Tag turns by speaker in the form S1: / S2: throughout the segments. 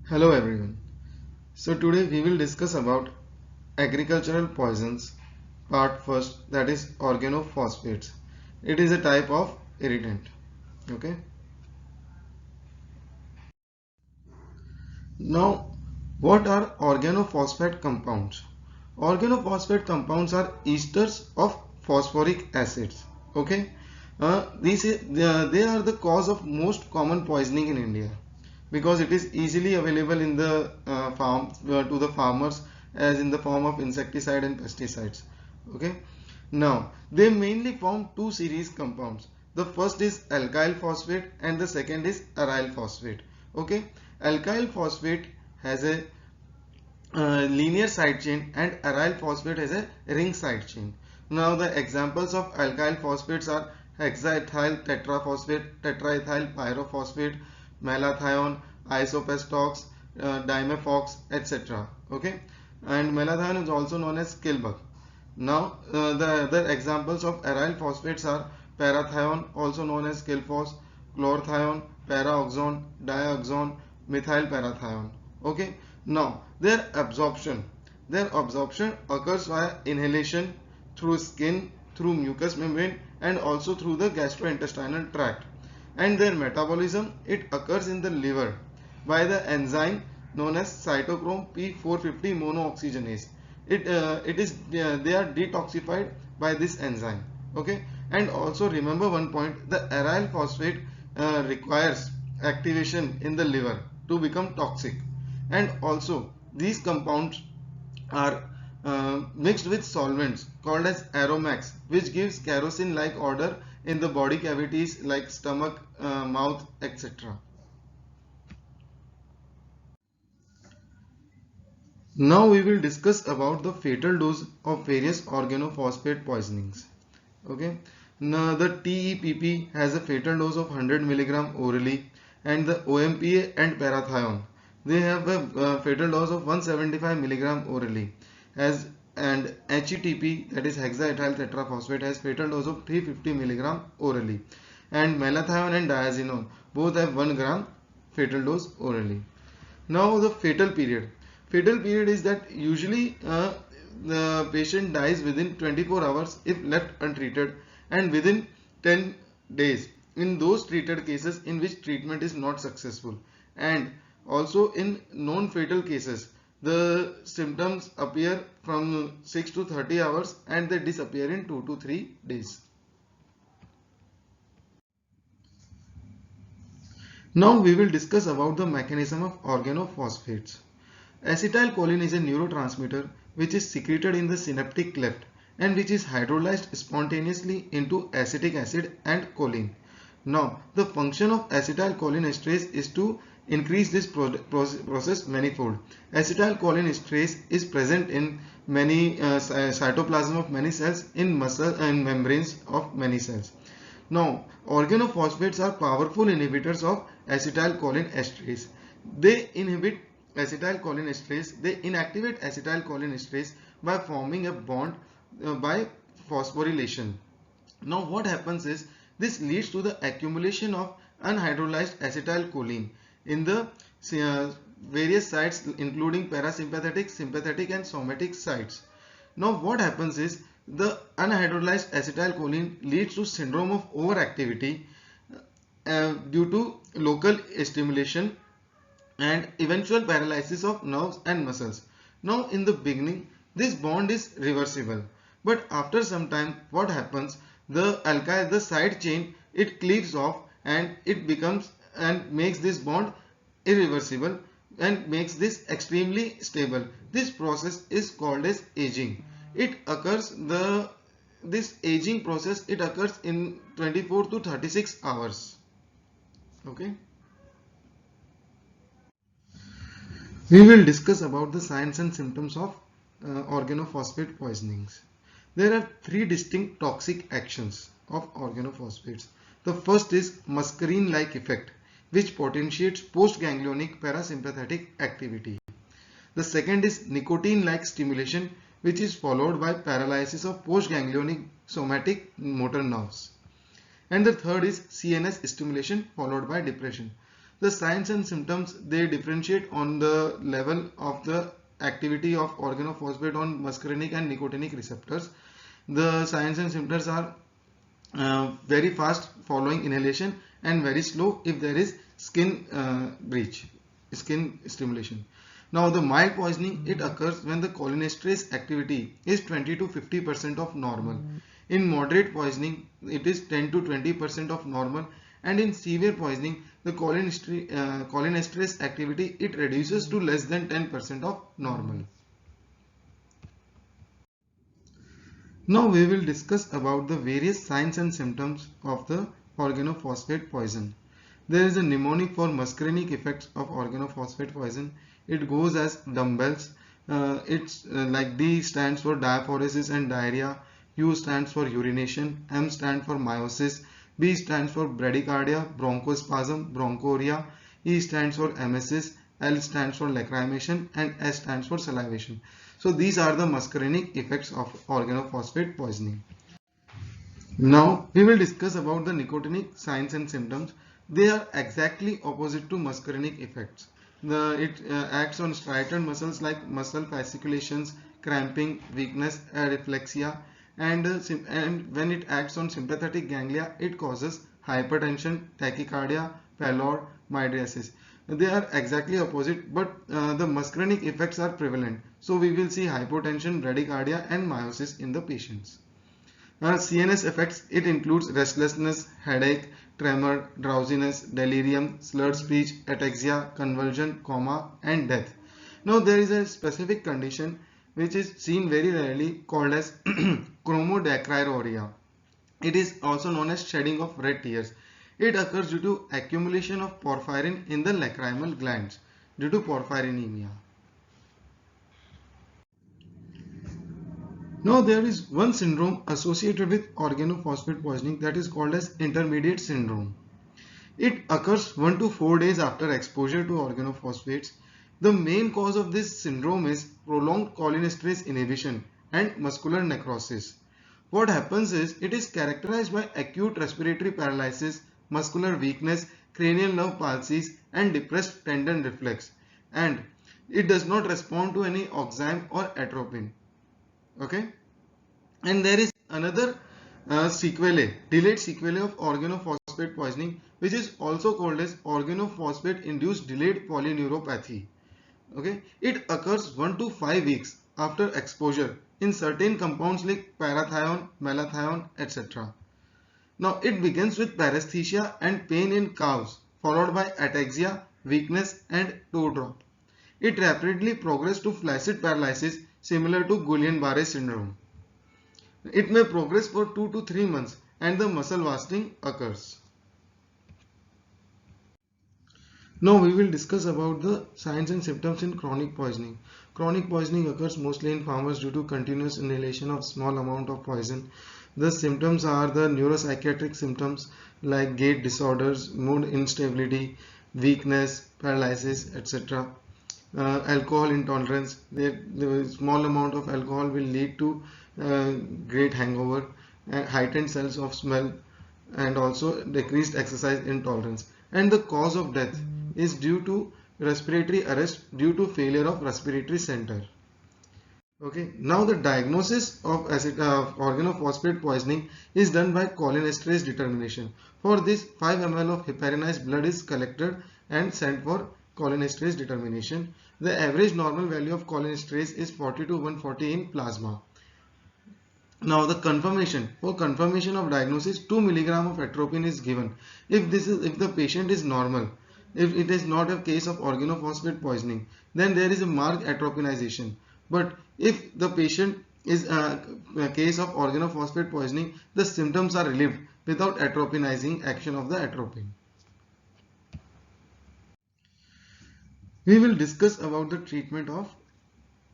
S1: Hello everyone. So today we will discuss about agricultural poisons part first, that is organophosphates. It is a type of irritant. Okay. Now what are organophosphate compounds? Organophosphate compounds are esters of phosphoric acids. Okay. They are the cause of most common poisoning in India, because it is easily available in the farm to the farmers as in the form of insecticide and pesticides. Okay. Now they mainly form two series compounds. The first is alkyl phosphate and the second is aryl phosphate. Okay. Alkyl phosphate has a linear side chain and aryl phosphate has a ring side chain. Now the examples of alkyl phosphates are hexaethyl tetraphosphate, tetraethyl pyrophosphate, malathion, isopestox, dimethox, etc. Okay, and malathion is also known as killbug. Now the other examples of aryl phosphates are parathion, also known as killphos, chlorothione, paraoxone, dioxone, methyl parathion. Okay. Now their absorption occurs via inhalation, through skin, through mucous membrane, and also through the gastrointestinal tract. And their metabolism, it occurs in the liver by the enzyme known as cytochrome P450 monooxygenase. They are detoxified by this enzyme. Okay. And also remember one point: the aryl phosphate requires activation in the liver to become toxic. And also these compounds are mixed with solvents called as aromatics, which gives kerosene like odor in the body cavities like stomach, mouth, etc. Now we will discuss about the fatal dose of various organophosphate poisonings. Okay. Now the TEPP has a fatal dose of 100 mg orally, and the OMPA and parathion, they have a fatal dose of 175 mg orally, as and HETP, that is hexaethyl tetraphosphate, has fatal dose of 350 mg orally, and malathion and diazinon both have 1 gram fatal dose orally. Now the fatal period. Fatal period is that usually the patient dies within 24 hours if left untreated, and within 10 days in those treated cases in which treatment is not successful. And also in non-fatal cases, the symptoms appear from 6 to 30 hours and they disappear in 2 to 3 days. Now we will discuss about the mechanism of organophosphates. Acetylcholine is a neurotransmitter which is secreted in the synaptic cleft and which is hydrolyzed spontaneously into acetic acid and choline. Now, the function of acetylcholinesterase is to increase this process manifold. Acetylcholinesterase is present in many cytoplasm of many cells, in muscle and membranes of many cells. Now, organophosphates are powerful inhibitors of acetylcholinesterase. They inhibit acetylcholinesterase. They inactivate acetylcholinesterase by forming a bond by phosphorylation. Now, what happens is this leads to the accumulation of unhydrolyzed acetylcholine in the various sites, including parasympathetic, sympathetic, and somatic sites. Now, what happens is the unhydrolyzed acetylcholine leads to syndrome of overactivity due to local stimulation and eventual paralysis of nerves and muscles. Now, in the beginning, this bond is reversible, but after some time, what happens? The side chain, it cleaves off and it becomes and makes this bond irreversible and makes this extremely stable. This process is called as aging. It occurs this aging process, it occurs in 24 to 36 hours. Okay. We will discuss about the signs and symptoms of organophosphate poisonings. There are three distinct toxic actions of organophosphates. The first is muscarine-like effect, which potentiates postganglionic parasympathetic activity. The second is nicotine-like stimulation, which is followed by paralysis of postganglionic somatic motor nerves. And the third is CNS stimulation followed by depression. The signs and symptoms, they differentiate on the level of the activity of organophosphate on muscarinic and nicotinic receptors. The signs and symptoms are very fast following inhalation and very slow if there is skin breach, skin stimulation. Now the mild poisoning, it occurs when the cholinesterase activity is 20 to 50% of normal. In moderate poisoning, it is 10 to 20% of normal, and in severe poisoning, the cholinesterase activity, it reduces to less than 10% of normal. Now we will discuss about the various signs and symptoms of the organophosphate poison. There is a mnemonic for muscarinic effects of organophosphate poison. It goes as dumbbells. It's like D stands for diaphoresis and diarrhea, U stands for urination, M stands for meiosis, B stands for bradycardia, bronchospasm, bronchoria, E stands for emesis, L stands for lacrimation, and S stands for salivation. So these are the muscarinic effects of organophosphate poisoning. Now we will discuss about the nicotinic signs and symptoms. They are exactly opposite to muscarinic effects. It acts on striated muscles like muscle fasciculations, cramping, weakness, areflexia, and when it acts on sympathetic ganglia, it causes hypertension, tachycardia, pallor, mydriasis. They are exactly opposite, but the muscarinic effects are prevalent. So we will see hypotension, bradycardia, and meiosis in the patients. CNS effects, it includes restlessness, headache, tremor, drowsiness, delirium, slurred speech, ataxia, convulsion, coma, and death. Now there is a specific condition which is seen very rarely called as chromodacryuria. It is also known as shedding of red tears. It occurs due to accumulation of porphyrin in the lacrimal glands due to porphyrinemia. Now there is one syndrome associated with organophosphate poisoning that is called as intermediate syndrome. It occurs 1 to 4 days after exposure to organophosphates. The main cause of this syndrome is prolonged cholinesterase inhibition and muscular necrosis. What happens is it is characterized by acute respiratory paralysis, muscular weakness, cranial nerve palsies, and depressed tendon reflex, and it does not respond to any oxime or atropine. Okay, and there is another delayed sequelae of organophosphate poisoning, which is also called as organophosphate induced delayed polyneuropathy. Okay, it occurs 1 to 5 weeks after exposure in certain compounds like parathion, malathion, etc. Now it begins with paresthesia and pain in calves, followed by ataxia, weakness, and toe drop. It rapidly progresses to flaccid paralysis similar to Guillain-Barré syndrome. It may progress for 2 to 3 months and the muscle wasting occurs. Now we will discuss about the signs and symptoms in chronic poisoning. Chronic poisoning occurs mostly in farmers due to continuous inhalation of small amount of poison. The symptoms are the neuropsychiatric symptoms like gait disorders, mood instability, weakness, paralysis, etc. Alcohol intolerance. The small amount of alcohol will lead to great hangover, heightened sense of smell, and also decreased exercise intolerance. And the cause of death is due to respiratory arrest due to failure of respiratory center. Okay, now the diagnosis of organophosphate poisoning is done by cholinesterase determination. For this, 5 ml of heparinized blood is collected and sent for cholinesterase determination. The average normal value of cholinesterase is 40 to 140 in plasma. Now the confirmation, for confirmation of diagnosis, 2 mg of atropine is given if the patient is normal. If it is not a case of organophosphate poisoning, then there is a marked atropinization. But if the patient is a case of organophosphate poisoning, the symptoms are relieved without atropinizing action of the atropine. We will discuss about the treatment of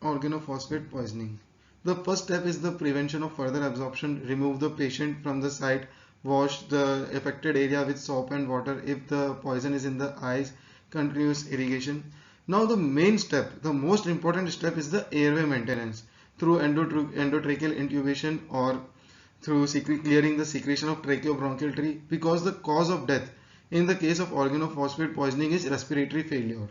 S1: organophosphate poisoning. The first step is the prevention of further absorption. Remove the patient from the site. Wash the affected area with soap and water. If the poison is in the eyes, continuous irrigation. Now the main step, the most important step is the airway maintenance through endotracheal intubation or through clearing the secretion of tracheobronchial tree, because the cause of death in the case of organophosphate poisoning is respiratory failure.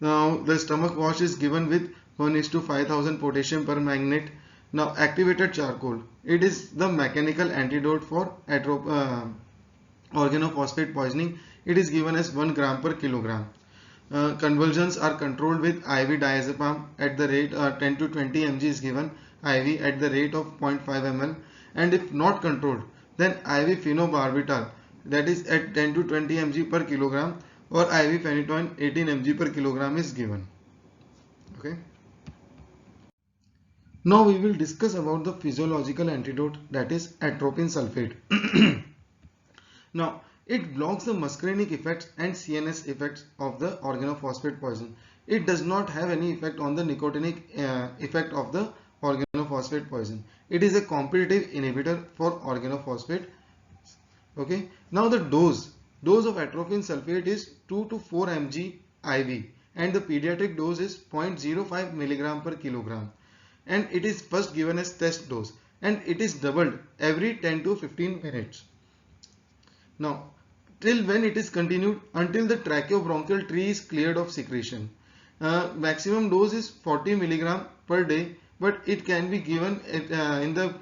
S1: Now the stomach wash is given with 1:5000 potassium permanganate. Now activated charcoal, it is the mechanical antidote for organophosphate poisoning. It is given as 1 gram per kilogram. Convulsions are controlled with IV diazepam at the rate 10 to 20 mg is given IV at the rate of 0.5 ml, and if not controlled then IV phenobarbital, that is at 10 to 20 mg per kilogram, or IV phenytoin 18 mg per kilogram is given. Okay. Now we will discuss about the physiological antidote, that is atropine sulfate. Now it blocks the muscarinic effects and CNS effects of the organophosphate poison. It does not have any effect on the nicotinic effect of the organophosphate poison. It is a competitive inhibitor for organophosphate. Okay. Now the dose of atropine sulfate is 2 to 4 mg IV, and the pediatric dose is 0.05 milligram per kilogram, and it is first given as test dose, and it is doubled every 10 to 15 minutes. Now till when it is continued? Until the tracheobronchial tree is cleared of secretion. Maximum dose is 40 milligram per day, but it can be given in the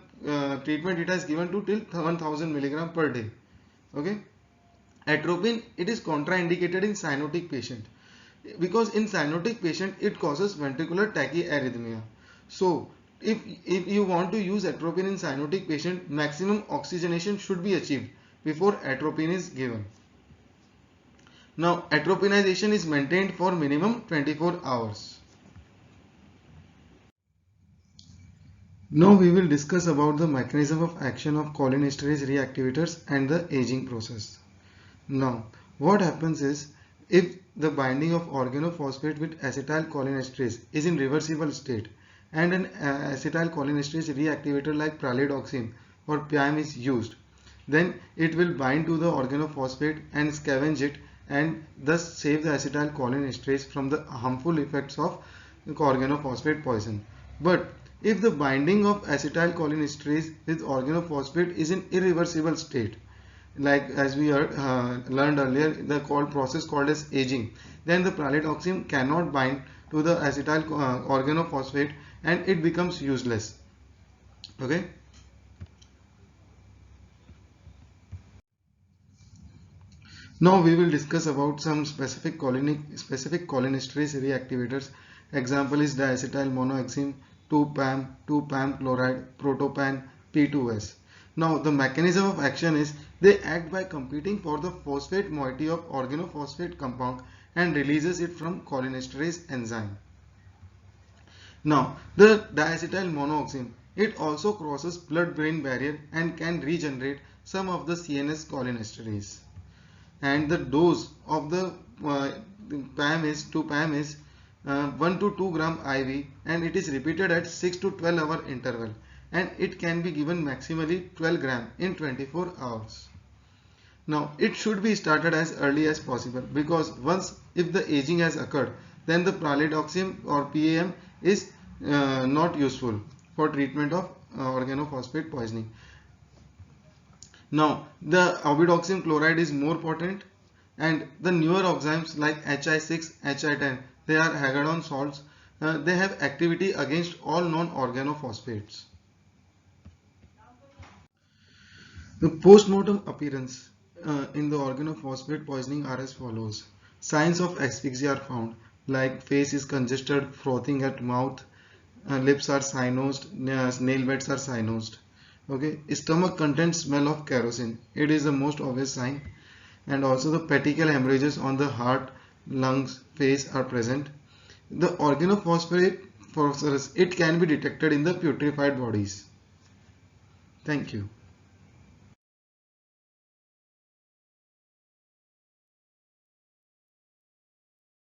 S1: treatment it has given to till 1000 milligram per day. Okay. Atropine, it is contraindicated in cyanotic patient, because in cyanotic patient it causes ventricular tachyarrhythmia. So if you want to use atropine in cyanotic patient, maximum oxygenation should be achieved before atropine is given. Now atropinization is maintained for minimum 24 hours. Now we will discuss about the mechanism of action of cholinesterase reactivators and the aging process. Now what happens is, if the binding of organophosphate with acetylcholinesterase is in reversible state and an acetylcholinesterase reactivator like pralidoxime or PIAM is used, then it will bind to the organophosphate and scavenge it, and thus save the acetylcholinesterase from the harmful effects of organophosphate poison. But if the binding of acetylcholinesterase with organophosphate is in irreversible state, like as we learned earlier, the process called as aging, then the pralidoxime cannot bind to the acetyl organophosphate and it becomes useless. Okay. Now we will discuss about some specific cholinesterase reactivators. Example is diacetyl monoxime, 2-PAM, 2-PAM chloride, protopan, P2S. Now the mechanism of action is, they act by competing for the phosphate moiety of organophosphate compound and releases it from cholinesterase enzyme. Now the diacetyl monoxime, it also crosses blood-brain barrier and can regenerate some of the CNS cholinesterase. And the dose of the PAM is 1 to 2 gram IV, and it is repeated at 6 to 12 hour interval, and it can be given maximally 12 gram in 24 hours. Now it should be started as early as possible, because if the aging has occurred, then the pralidoxime or PAM is not useful for treatment of organophosphate poisoning. Now the obidoxime chloride is more potent, and the newer oximes like HI6, HI10, they are hagedon salts. They have activity against all non-organophosphates. The post-mortem appearance in the organophosphate poisoning are as follows. Signs of asphyxia are found, like face is congested, frothing at mouth, lips are cyanosed, nail beds are cyanosed. Okay, stomach contains smell of kerosene. It is the most obvious sign. And also the petechial hemorrhages on the heart, lungs, face are present. The organophosphate phosphorus, it can be detected in the putrefied bodies. Thank you.